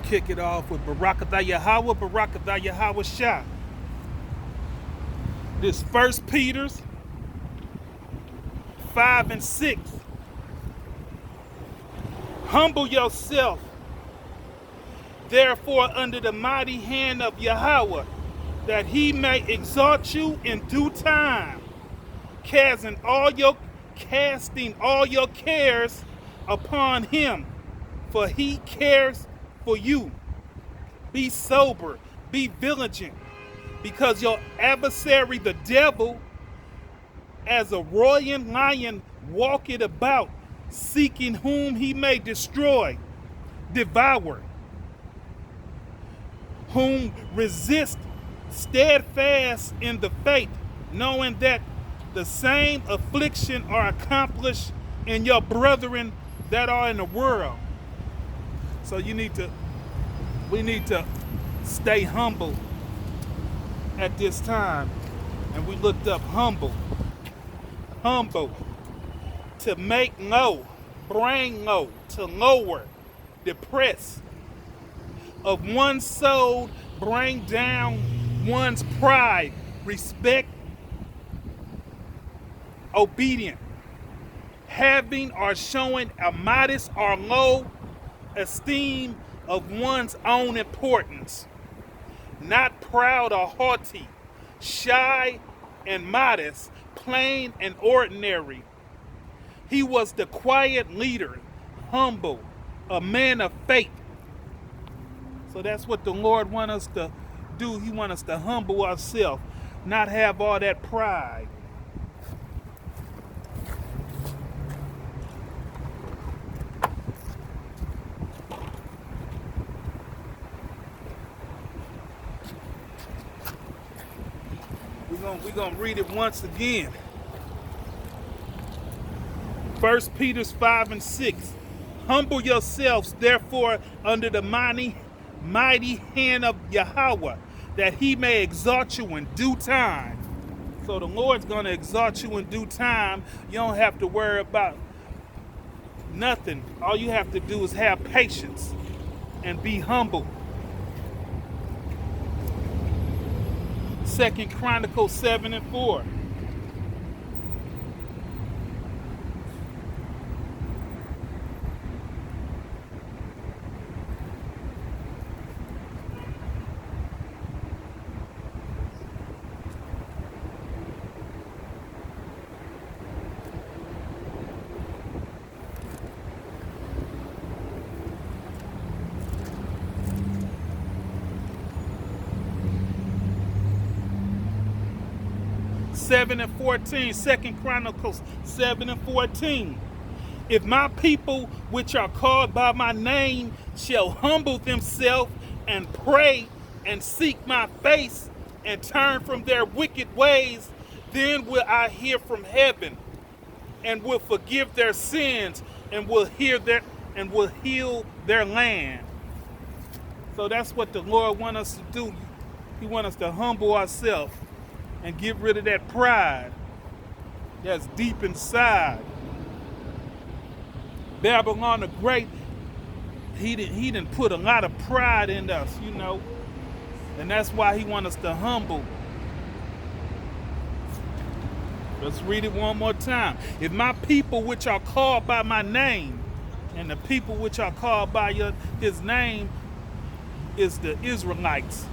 Kick it off with Barakatah Yahweh, Barakatah Yahweh Shah. This 1 Peter's 5 and 6. Humble yourself, therefore, under the mighty hand of Yahweh, that he may exalt you in due time, casting all your cares upon him, for he cares for you. Be sober, be vigilant, because your adversary, the devil, as a roaring lion, walketh about, seeking whom he may devour, whom resist steadfast in the faith, knowing that the same affliction are accomplished in your brethren that are in the world. So we need to stay humble at this time. And we looked up humble, to make low, bring low, to lower, depress, of one's soul, bring down one's pride, respect, obedient, having or showing a modest or low esteem of one's own importance, not proud or haughty, shy and modest, plain and ordinary. He was the quiet leader, humble, a man of faith. So that's what the Lord wants us to do. He wants us to humble ourselves, not have all that pride. We're gonna read it once again. 1 Peter 5 and 6. Humble yourselves, therefore, under the mighty hand of Yahweh, that he may exalt you in due time. So the Lord's going to exalt you in due time. You don't have to worry about nothing. All you have to do is have patience and be humble. 2 Chronicles 7 and 4. Seven and 14, 2 Chronicles 7 and 14. If my people which are called by my name shall humble themselves and pray and seek my face and turn from their wicked ways, then will I hear from heaven and will forgive their sins and will heal their land. So that's what the Lord wants us to do. He wants us to humble ourselves and get rid of that pride that's deep inside. Babylon the Great, he didn't put a lot of pride in us, and that's why he wants us to humble. Let's read it one more time. If my people which are called by my name, and the people which are called by his name is the Israelites,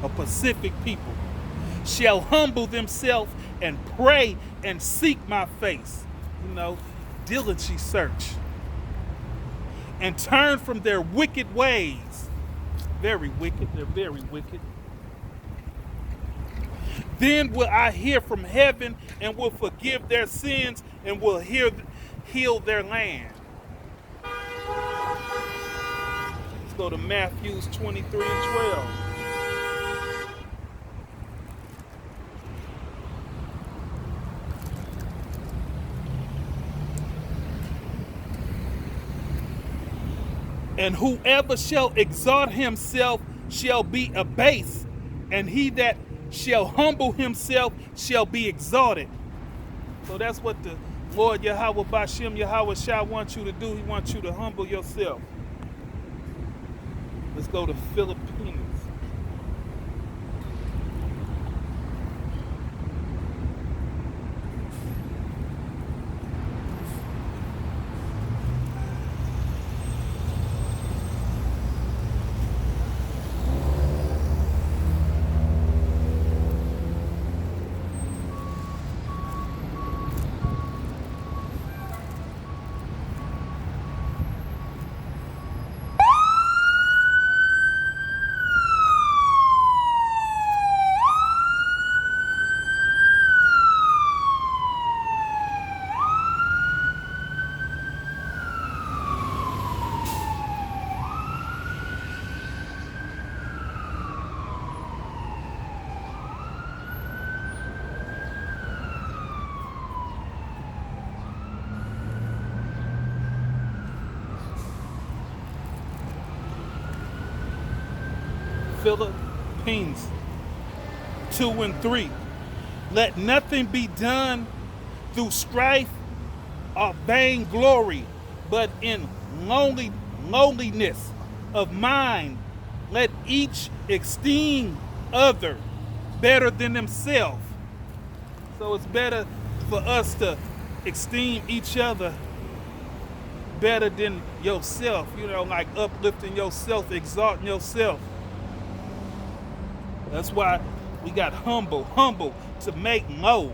a Pacific people, shall humble themselves and pray and seek my face, diligently search, and turn from their wicked ways. Very wicked, they're very wicked. Then will I hear from heaven and will forgive their sins and will heal their land. Let's go to Matthew 23 and 12. And whoever shall exalt himself shall be abased, and he that shall humble himself shall be exalted. So that's what the Lord Yahweh Bashem Yahweh Shah wants you to do. He wants you to humble yourself. Let's go to Philippines. Philippines 2 and 3. Let nothing be done through strife or vainglory, but in lowliness of mind, let each esteem other better than himself. So it's better for us to esteem each other better than yourself, like uplifting yourself, exalting yourself. That's why we got humble, to make low,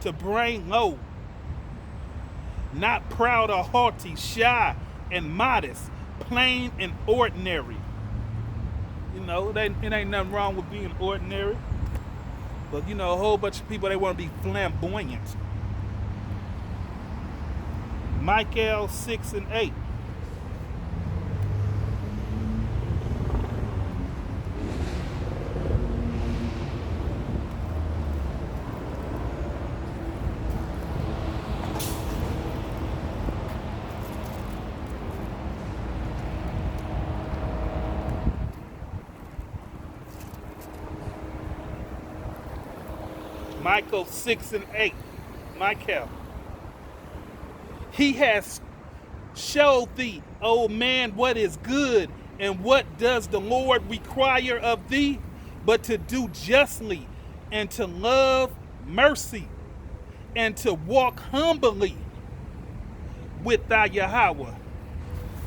to bring low. Not proud or haughty, shy and modest, plain and ordinary. It ain't nothing wrong with being ordinary. But, a whole bunch of people, they want to be flamboyant. Micah 6 and 8. Micah 6 and 8. Micah. He has showed thee, O man, what is good, and what does the Lord require of thee, but to do justly, and to love mercy, and to walk humbly with thy Yahweh.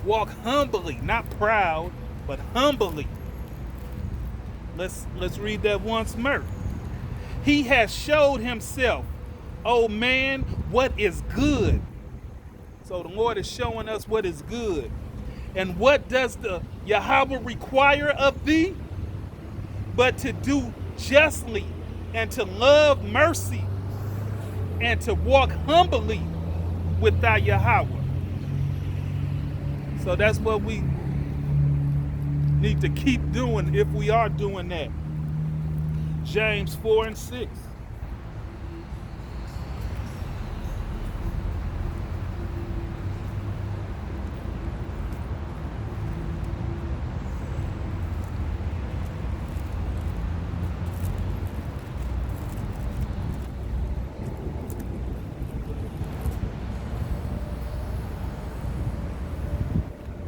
Walk humbly, not proud, but humbly. Let's read that once more. He has showed himself, O man, what is good. So the Lord is showing us what is good. And what does the Yahweh require of thee? But to do justly, and to love mercy, and to walk humbly with thy Yahweh. So that's what we need to keep doing if we are doing that. James 4 and 6.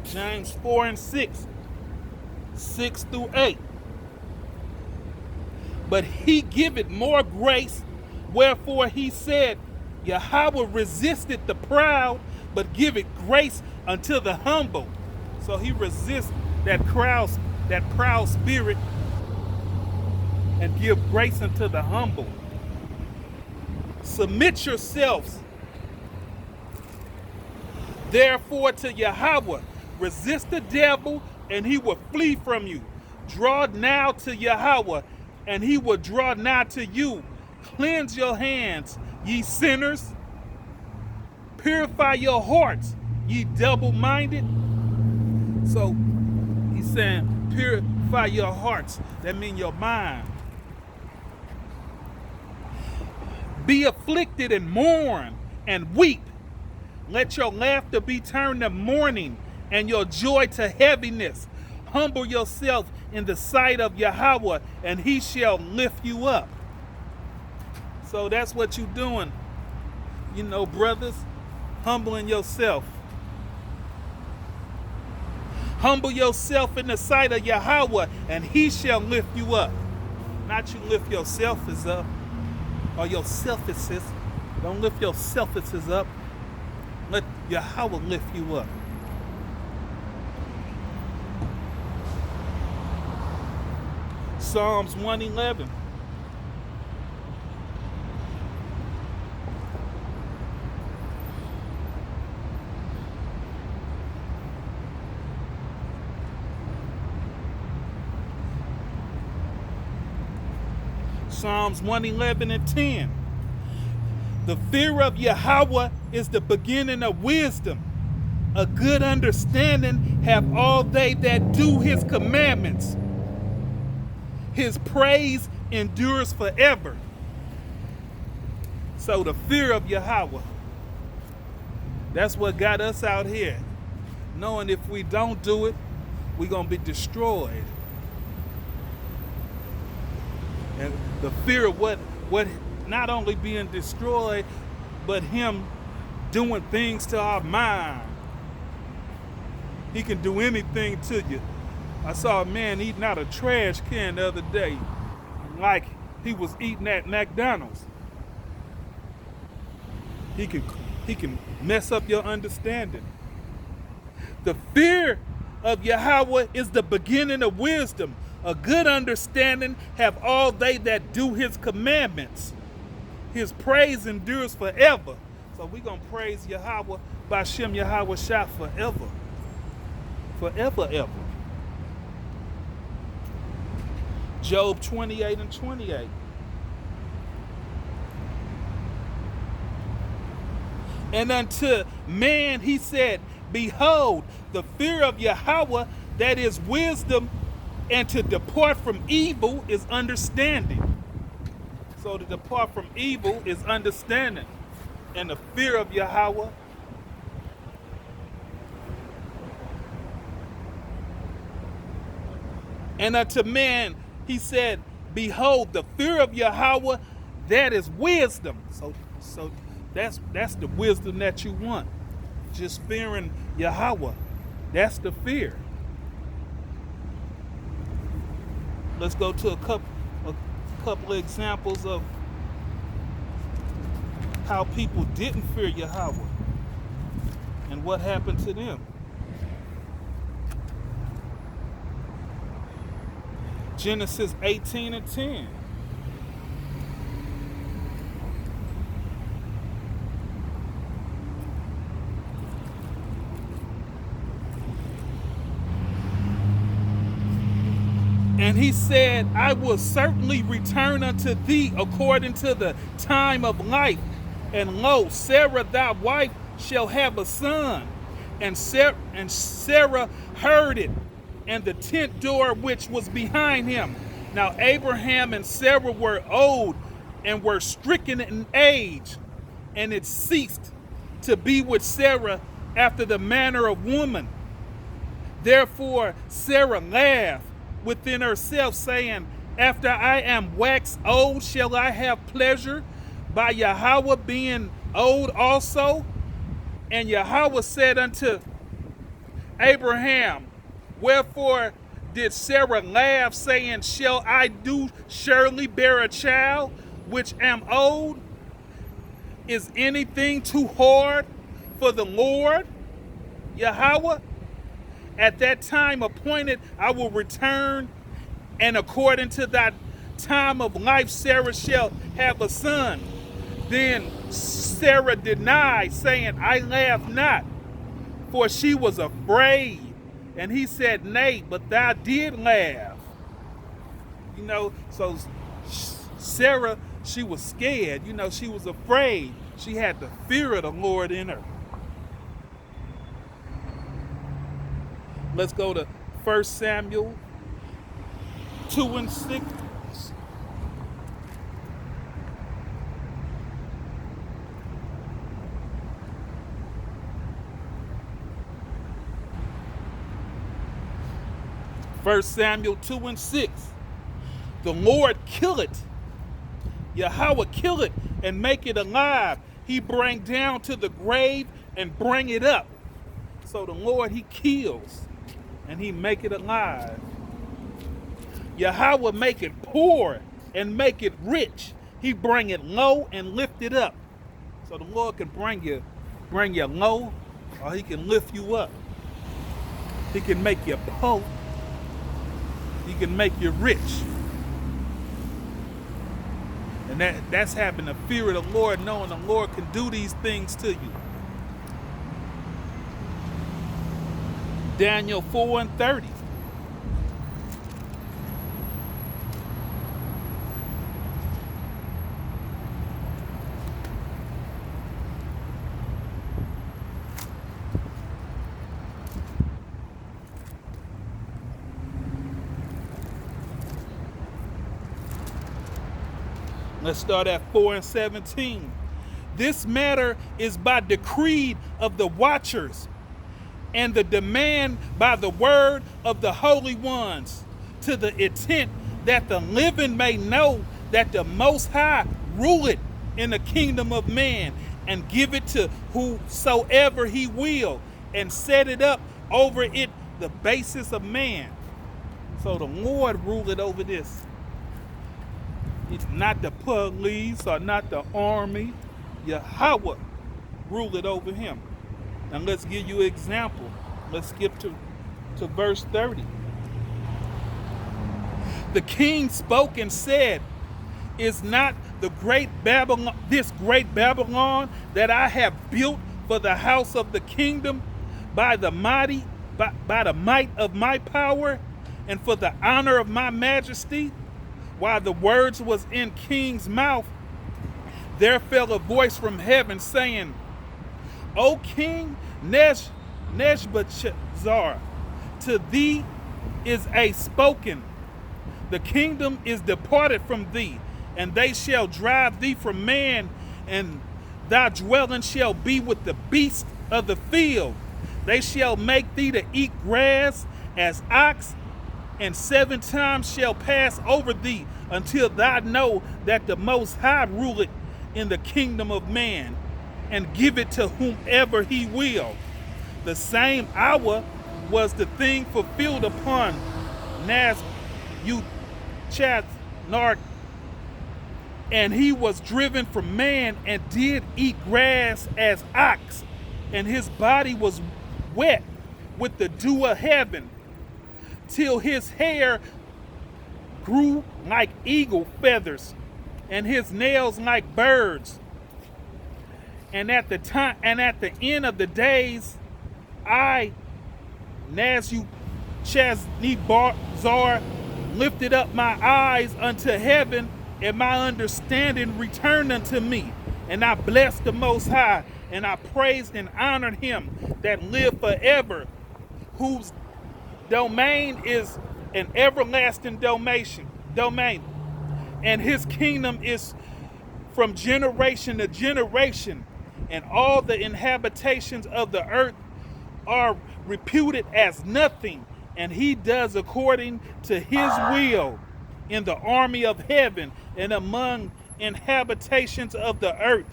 James 4 and 6. 6 through 8. But he giveth more grace, wherefore he said, Yahweh resisted the proud, but giveth grace unto the humble. So he resists that proud spirit, and give grace unto the humble. Submit yourselves, therefore, to Yahweh. Resist the devil, and he will flee from you. Draw now to Yahweh, and he will draw nigh to you. Cleanse your hands, ye sinners. Purify your hearts, ye double-minded. So he's saying, purify your hearts. That means your mind. Be afflicted and mourn and weep. Let your laughter be turned to mourning, and your joy to heaviness. Humble yourself in the sight of Yahweh, and he shall lift you up. So that's what you're doing, brothers, humbling yourself. Humble yourself in the sight of Yahweh, and he shall lift you up. Not you lift yourself up, or your selfishness. Don't lift your selfishness up. Let Yahweh lift you up. Psalms 111. Psalms 111 and 10. The fear of Yahweh is the beginning of wisdom. A good understanding have all they that do his commandments. His praise endures forever. So the fear of Yahweh, that's what got us out here. Knowing if we don't do it, we're going to be destroyed. And the fear of what not only being destroyed, but him doing things to our mind. He can do anything to you. I saw a man eating out a trash can the other day, like he was eating at McDonald's. He can mess up your understanding. The fear of Yahweh is the beginning of wisdom. A good understanding have all they that do his commandments. His praise endures forever. So we're going to praise Yahweh by Shem Yahweh Shah forever. Forever, ever. Job 28 and 28. And unto man he said, behold, the fear of Yahweh, that is wisdom, and to depart from evil is understanding. So to depart from evil is understanding. And the fear of Yahweh, and unto man he said, behold, the fear of Yahweh, that is wisdom. So that's the wisdom that you want. Just fearing Yahweh. That's the fear. Let's go to a couple of examples of how people didn't fear Yahweh and what happened to them. Genesis 18 and 10. And he said, I will certainly return unto thee according to the time of life. And lo, Sarah thy wife shall have a son. And Sarah heard it, and the tent door which was behind him. Now Abraham and Sarah were old and were stricken in age, and it ceased to be with Sarah after the manner of woman. Therefore Sarah laughed within herself, saying, after I am waxed old, shall I have pleasure by Yahweh being old also? And Yahweh said unto Abraham, wherefore did Sarah laugh, saying, shall I do surely bear a child which am old? Is anything too hard for the Lord Yahweh? At that time appointed I will return, and according to that time of life Sarah shall have a son. Then Sarah denied, saying, I laugh not, for she was afraid. And he said, nay, but thou did laugh. So Sarah, she was scared. She was afraid. She had the fear of the Lord in her. Let's go to 1 Samuel 2 and 6. First Samuel 2 and 6. The Lord kill it. Yahweh kill it and make it alive. He bring down to the grave and bring it up. So the Lord, he kills. and he make it alive. Yahweh make it poor and make it rich. He bring it low and lift it up. So the Lord can bring you low, or he can lift you up. He can make you poor. He can make you rich. And that's having the fear of the Lord, knowing the Lord can do these things to you. Daniel 4:30. Let's start at 4:17. This matter is by decree of the watchers, and the demand by the word of the holy ones, to the intent that the living may know that the Most High ruleth in the kingdom of man, and give it to whosoever he will, and set it up over it the basis of man. So the Lord ruleth over this. It's not the police or not the army. Yahweh ruleth over him. Now let's give you an example. Let's skip to verse 30. The king spoke and said, is not this great Babylon that I have built for the house of the kingdom by the might of my power and for the honor of my majesty? While the words was in king's mouth, there fell a voice from heaven saying, O King Nebuchadnezzar, to thee is a spoken. The kingdom is departed from thee, and they shall drive thee from man, and thy dwelling shall be with the beasts of the field. They shall make thee to eat grass as ox, and 7 times shall pass over thee, until thou know that the Most High ruleth in the kingdom of man, and give it to whomever he will. The same hour was the thing fulfilled upon Nebuchadnezzar, and he was driven from man, and did eat grass as ox, and his body was wet with the dew of heaven, till his hair grew like eagle feathers, and his nails like birds. And at the end of the days, I, Nebuchadnezzar, lifted up my eyes unto heaven, and my understanding returned unto me. And I blessed the Most High, and I praised and honored him that lived forever, whose domain is an everlasting domain, and his kingdom is from generation to generation, and all the inhabitations of the earth are reputed as nothing, and he does according to his will in the army of heaven and among inhabitations of the earth,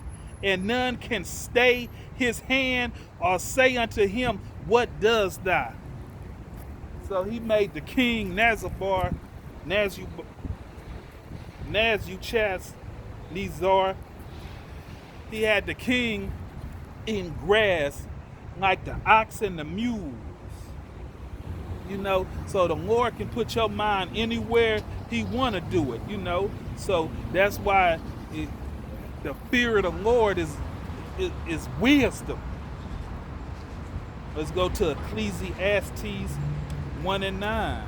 and none can stay his hand or say unto him, what does thou? So he made the king Nebuchadnezzar, he had the king eating grass like the ox and the mules. You know, so the Lord can put your mind anywhere he want to do it, you know. So that's why the fear of the Lord is wisdom. Let's go to Ecclesiastes 1:9.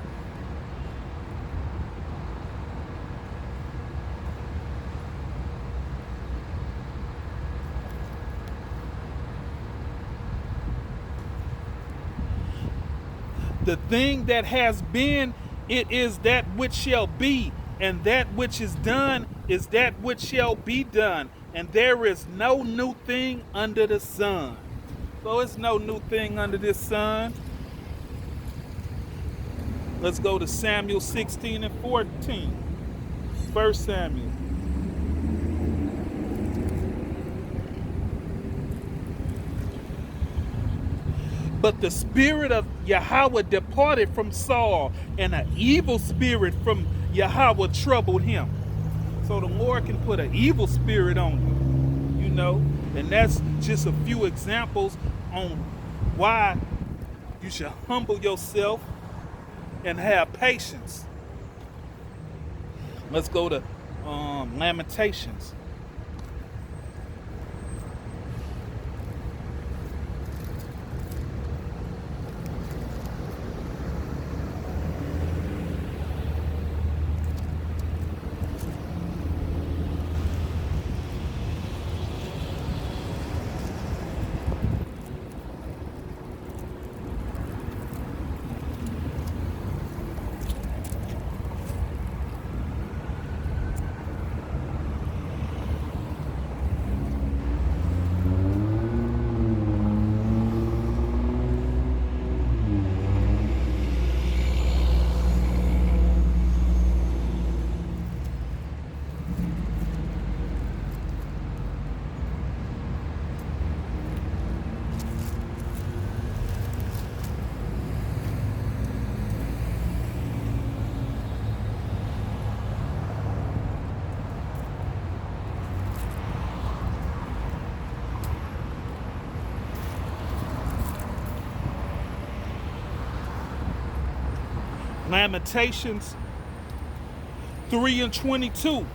The thing that has been, it is that which shall be, and that which is done is that which shall be done, and there is no new thing under the sun. So it's no new thing under this sun. Let's go to Samuel 16 and 14. 1 Samuel. But the spirit of Yahweh departed from Saul, and an evil spirit from Yahweh troubled him. So the Lord can put an evil spirit on you, and that's just a few examples on why you should humble yourself and have patience. Let's go to Lamentations. Lamentations 3:22.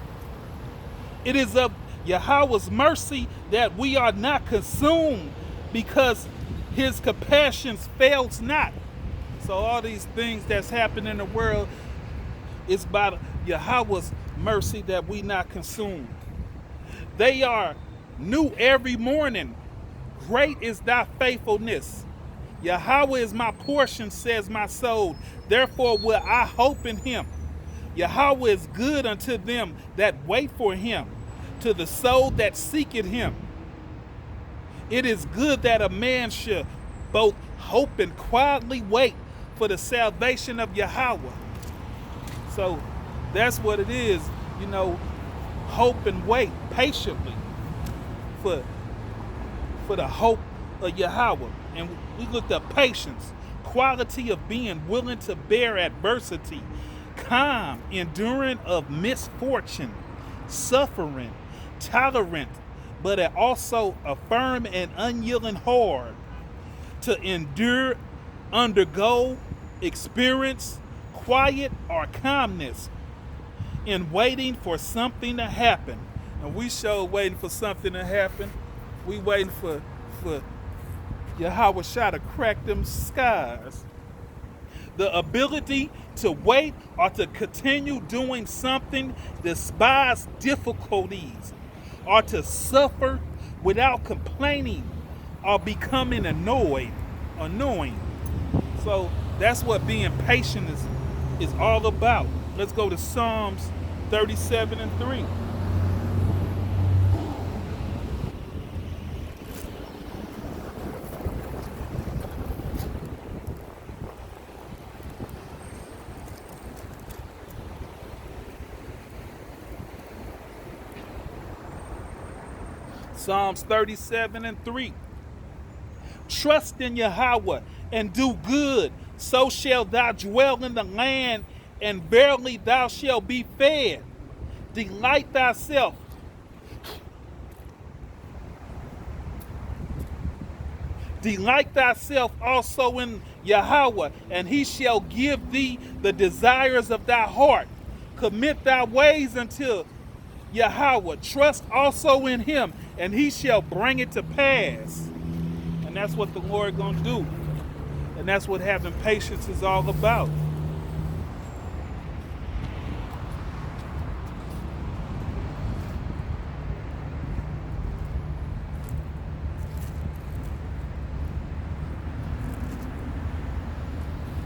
It is of Yahweh's mercy that we are not consumed, because his compassions fails not. So all these things that's happening in the world is by Yahweh's mercy that we not consumed. They are new every morning. Great is thy faithfulness. Yahweh is my portion, says my soul. Therefore will I hope in him. Yahweh is good unto them that wait for him, to the soul that seeketh him. It is good that a man should both hope and quietly wait for the salvation of Yahweh. So that's what it is, hope and wait patiently for the hope of Yahweh. And we looked at patience, quality of being willing to bear adversity, calm, enduring of misfortune, suffering, tolerant, but also a firm and unyielding heart, to endure, undergo, experience quiet or calmness in waiting for something to happen. And we show waiting for something to happen. We waiting for Yahweh Shah to crack them skies. The ability to wait or to continue doing something despite difficulties, or to suffer without complaining or becoming annoying. So that's what being patient is all about. Let's go to Psalms 37:3. Psalms 37:3. Trust in Yahweh and do good, so shalt thou dwell in the land, and verily thou shalt be fed. Delight thyself. Delight thyself also in Yahweh, and he shall give thee the desires of thy heart. Commit thy ways unto Yahweh. Trust also in him, and he shall bring it to pass. And that's what the Lord gonna do. And that's what having patience is all about.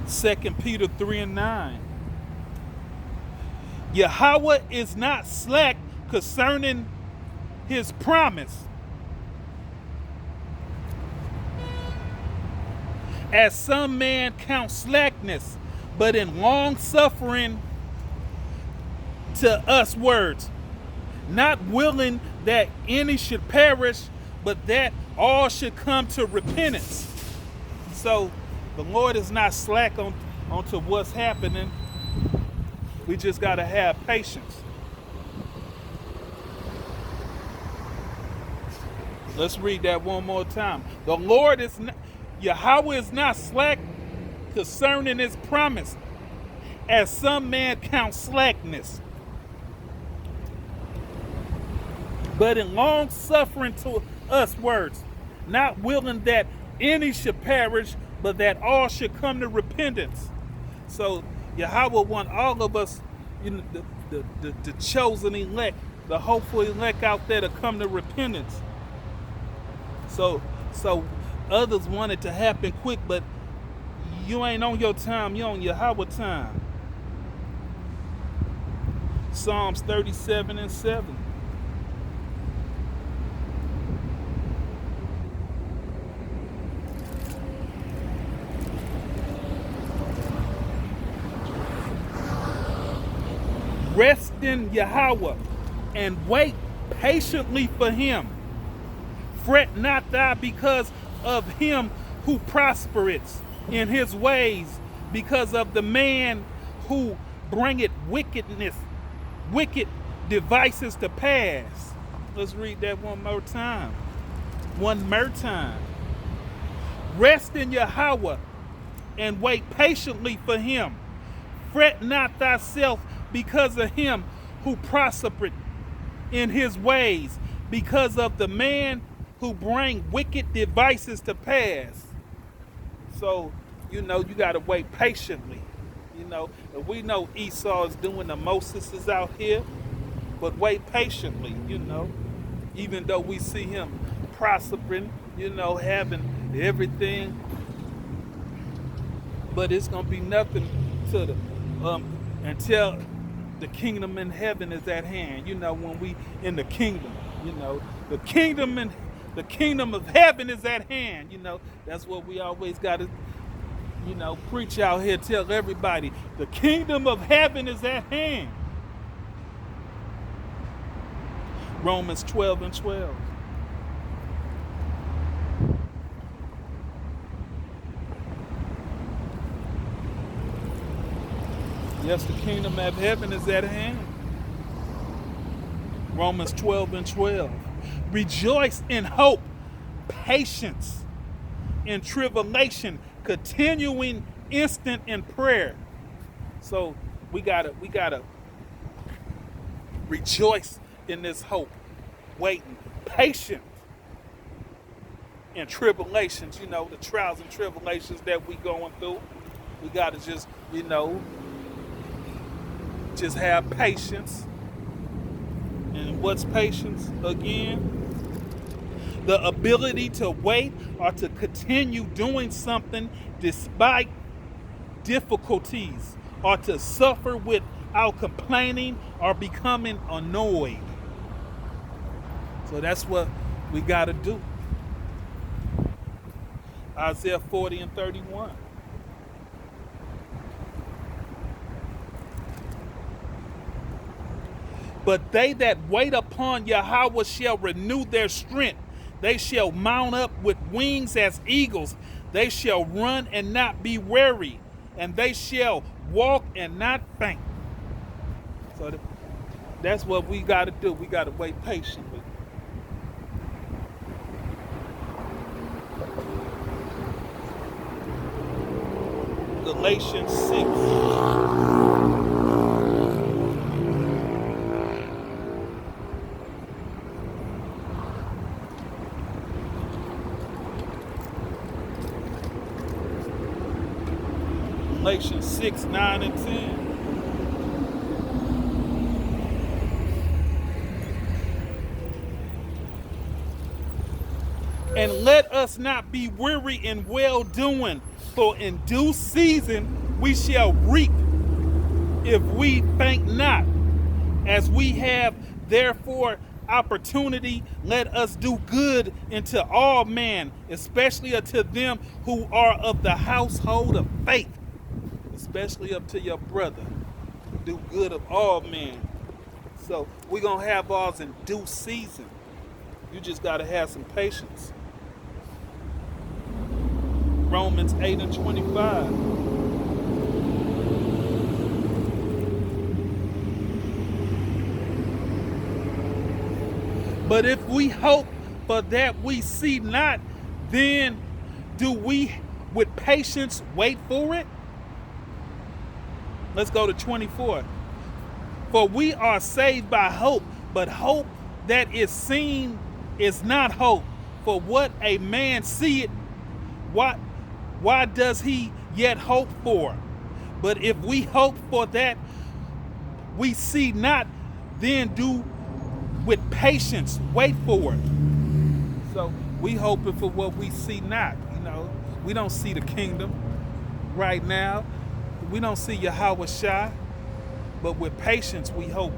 Second Peter 3:9. Yahweh is not slack concerning his promise, as some man count slackness, but in long suffering to us words, not willing that any should perish, but that all should come to repentance. So the Lord is not slack onto what's happening. We just got to have patience. Let's read that one more time. The Lord is not, Yahweh is not slack concerning his promise, as some man count slackness, but in long suffering to us words, not willing that any should perish, but that all should come to repentance. So Yahweh want all of us, the chosen elect, the hopeful elect out there to come to repentance. So others want it to happen quick, but you ain't on your time, you on Yahweh time. Psalms 37:7. Rest in Yahweh and wait patiently for him. Fret not thou because of him who prospereth in his ways, because of the man who bringeth wicked devices to pass. Let's read that one more time. Rest in Yahweh and wait patiently for him. Fret not thyself because of him who prospereth in his ways, because of the man who bring wicked devices to pass. So, you got to wait patiently. And we know Esau is doing the Moses out here, but wait patiently, even though we see him prospering, having everything, but it's going to be nothing to the, until the kingdom in heaven is at hand. When we in the kingdom, the kingdom of heaven is at hand. That's what we always got to, preach out here, tell everybody, the kingdom of heaven is at hand. Romans 12:12. Yes, the kingdom of heaven is at hand. Romans 12:12. Rejoice in hope, patience in tribulation, continuing instant in prayer. So we gotta rejoice in this hope, waiting, patient in tribulations. The trials and tribulations that we going through. We gotta just have patience. And what's patience again? The ability to wait or to continue doing something despite difficulties, or to suffer without complaining or becoming annoyed. So that's what we got to do. Isaiah 40:31. But they that wait upon Yahweh shall renew their strength. They shall mount up with wings as eagles. They shall run and not be weary, and they shall walk and not faint. So that's what we got to do. We got to wait patiently. Galatians 6. Galatians 6, 9, and 10. And let us not be weary in well-doing, for in due season we shall reap if we faint not. As we have therefore opportunity, let us do good unto all men, especially unto them who are of the household of faith. Especially up to your brother. Do good of all men. So we're going to have ours in due season. You just got to have some patience. Romans 8 and 25. But if we hope for that we see not, then do we with patience wait for it? Let's go to 24. For we are saved by hope, but hope that is seen is not hope. For what a man seeth, why does he yet hope for? But if we hope for that we see not, then do with patience wait for it. So we hoping for what we see not. We don't see the kingdom right now. We don't see Yahweh Shai, but with patience we hope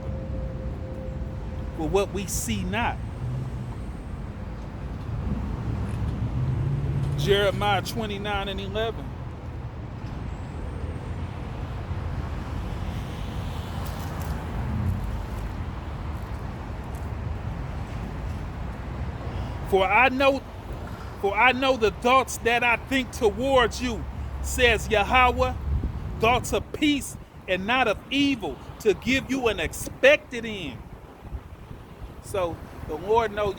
for what we see not. Jeremiah 29 and 11. For I know the thoughts that I think towards you, says Yahweh, thoughts of peace and not of evil, to give you an expected end. So the Lord knows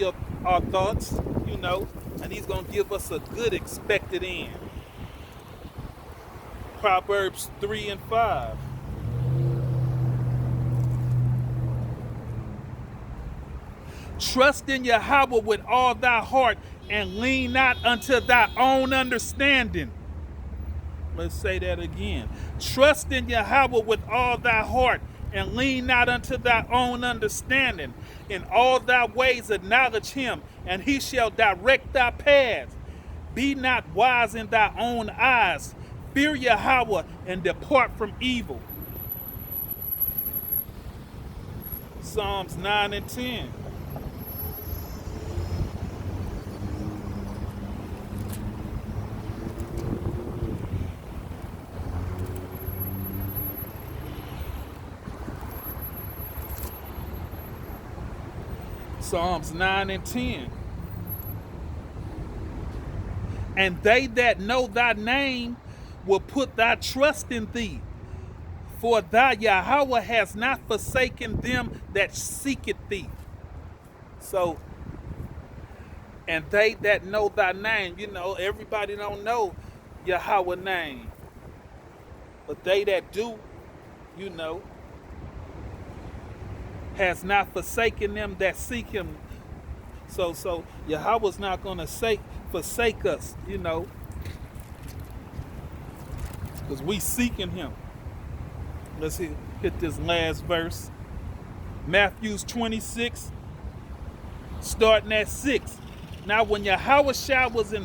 our thoughts, and he's going to give us a good expected end. Proverbs 3 and 5. Trust in Yahweh with all thy heart and lean not unto thy own understanding. Let's say that again. Trust in Yahweh with all thy heart and lean not unto thy own understanding. In all thy ways acknowledge him, and he shall direct thy paths. Be not wise in thy own eyes. Fear Yahweh and depart from evil. Psalms 9 and 10. Psalms 9 and 10. And they that know thy name will put thy trust in thee. For thy Yahweh has not forsaken them that seeketh thee. So, and they that know thy name, everybody don't know Yahweh's name. But they that do, has not forsaken them that seek him. So Yahweh's not going to forsake us, because we seeking him. Let's hit this last verse. Matthew 26, starting at 6. Now when Yahweh Shai was in